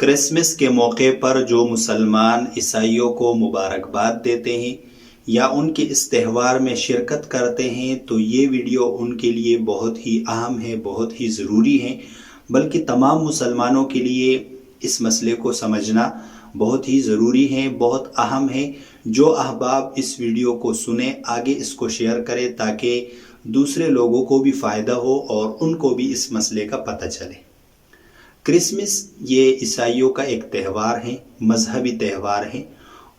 Christmas کے موقع پر جو مسلمان عیسائیوں کو مبارکباد دیتے ہیں یا ان کے اس تہوار میں شرکت کرتے ہیں تو یہ ویڈیو ان کے لیے بہت ہی اہم ہے، بہت ہی ضروری ہے، بلکہ تمام مسلمانوں کے لیے اس مسئلے کو سمجھنا بہت ہی ضروری ہے، بہت اہم ہے۔ جو احباب اس ویڈیو کو سنیں آگے اس کو شیئر کریں تاکہ دوسرے لوگوں کو بھی فائدہ ہو اور ان کو بھی اس مسئلے کا پتہ چلے۔ کرسمس یہ عیسائیوں کا ایک تہوار ہے، مذہبی تہوار ہے،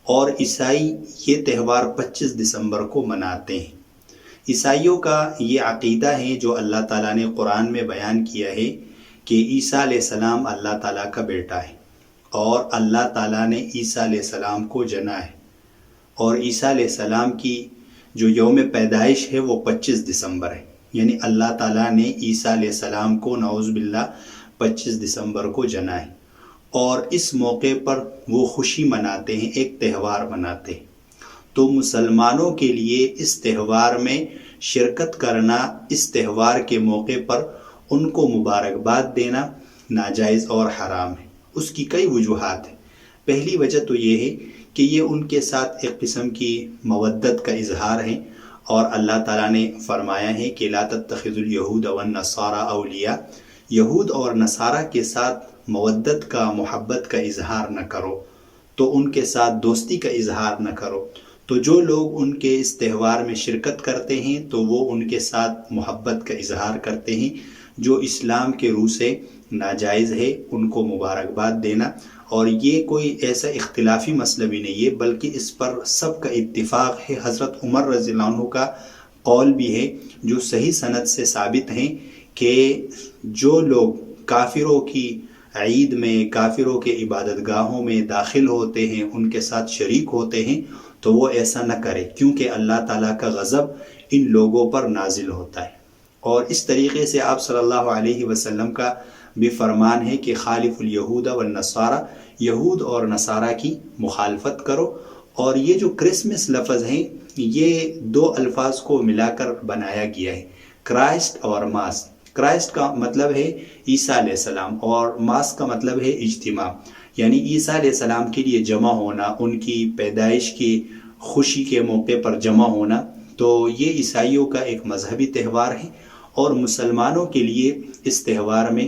اور عیسائی یہ تہوار 25 دسمبر کو مناتے ہیں۔ عیسائیوں کا یہ عقیدہ ہے جو اللہ تعالیٰ نے قرآن میں بیان کیا ہے کہ عیسیٰ علیہ السلام اللہ تعالیٰ کا بیٹا ہے، اور اللہ تعالیٰ نے عیسیٰ علیہ السلام کو جنا ہے، اور عیسیٰ علیہ السلام کی جو یوم پیدائش ہے وہ 25 دسمبر ہے، یعنی اللہ تعالیٰ نے عیسیٰ علیہ السلام کو نعوذ باللہ 25 دسمبر کو جنا ہے، اور اس موقع پر وہ خوشی مناتے ہیں، ایک تہوار مناتے ہیں۔ تو مسلمانوں کے لیے اس تہوار میں شرکت کرنا، اس تہوار کے موقع پر ان کو مبارکباد دینا ناجائز اور حرام ہے۔ اس کی کئی وجوہات ہیں۔ پہلی وجہ تو یہ ہے کہ یہ ان کے ساتھ ایک قسم کی مودت کا اظہار ہے، اور اللہ تعالیٰ نے فرمایا ہے کہ لا تتخذوا اليہود والنصارى اولیاء، یہود اور نصارہ کے ساتھ مودت کا، محبت کا اظہار نہ کرو، تو ان کے ساتھ دوستی کا اظہار نہ کرو۔ تو جو لوگ ان کے اس تہوار میں شرکت کرتے ہیں تو وہ ان کے ساتھ محبت کا اظہار کرتے ہیں، جو اسلام کے روح سے ناجائز ہے ان کو مبارکباد دینا۔ اور یہ کوئی ایسا اختلافی مسئلہ بھی نہیں ہے، بلکہ اس پر سب کا اتفاق ہے۔ حضرت عمر رضی اللہ عنہ کا قول بھی ہے جو صحیح سند سے ثابت ہیں کہ جو لوگ کافروں کی عید میں، کافروں کے عبادت گاہوں میں داخل ہوتے ہیں، ان کے ساتھ شریک ہوتے ہیں، تو وہ ایسا نہ کرے، کیونکہ اللہ تعالیٰ کا غضب ان لوگوں پر نازل ہوتا ہے۔ اور اس طریقے سے آپ صلی اللہ علیہ وسلم کا بھی فرمان ہے کہ خالف الیہود والنصارى، یہود اور نصارہ کی مخالفت کرو۔ اور یہ جو کرسمس لفظ ہیں یہ دو الفاظ کو ملا کر بنایا گیا ہے، کرائسٹ اور ماس۔ کرائسٹ کا مطلب ہے عیسیٰ علیہ السلام، اور ماس کا مطلب ہے اجتماع، یعنی عیسیٰ علیہ السلام کے لیے جمع ہونا، ان کی پیدائش کی خوشی کے موقع پر جمع ہونا۔ تو یہ عیسائیوں کا ایک مذہبی تہوار ہے، اور مسلمانوں کے لیے اس تہوار میں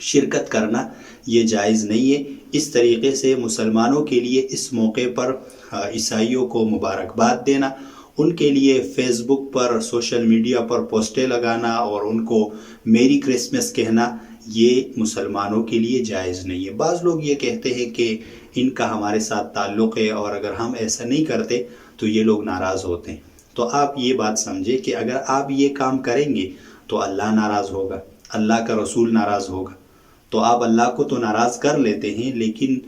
شرکت کرنا یہ جائز نہیں ہے۔ اس طریقے سے مسلمانوں کے لیے اس موقع پر عیسائیوں کو مبارکباد دینا، ان کے لیے فیس بک پر، سوشل میڈیا پر پوسٹیں لگانا اور ان کو میری کرسمس کہنا، یہ مسلمانوں کے لیے جائز نہیں ہے۔ بعض لوگ یہ کہتے ہیں کہ ان کا ہمارے ساتھ تعلق ہے، اور اگر ہم ایسا نہیں کرتے تو یہ لوگ ناراض ہوتے ہیں۔ تو آپ یہ بات سمجھیں کہ اگر آپ یہ کام کریں گے تو اللہ ناراض ہوگا، اللہ کا رسول ناراض ہوگا۔ تو آپ اللہ کو تو ناراض کر لیتے ہیں، لیکن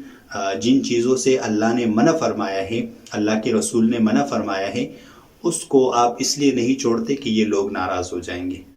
جن چیزوں سے اللہ نے منع فرمایا ہے، اللہ کے رسول نے منع فرمایا ہے، اس کو آپ اس لیے نہیں چھوڑتے کہ یہ لوگ ناراض ہو جائیں گے۔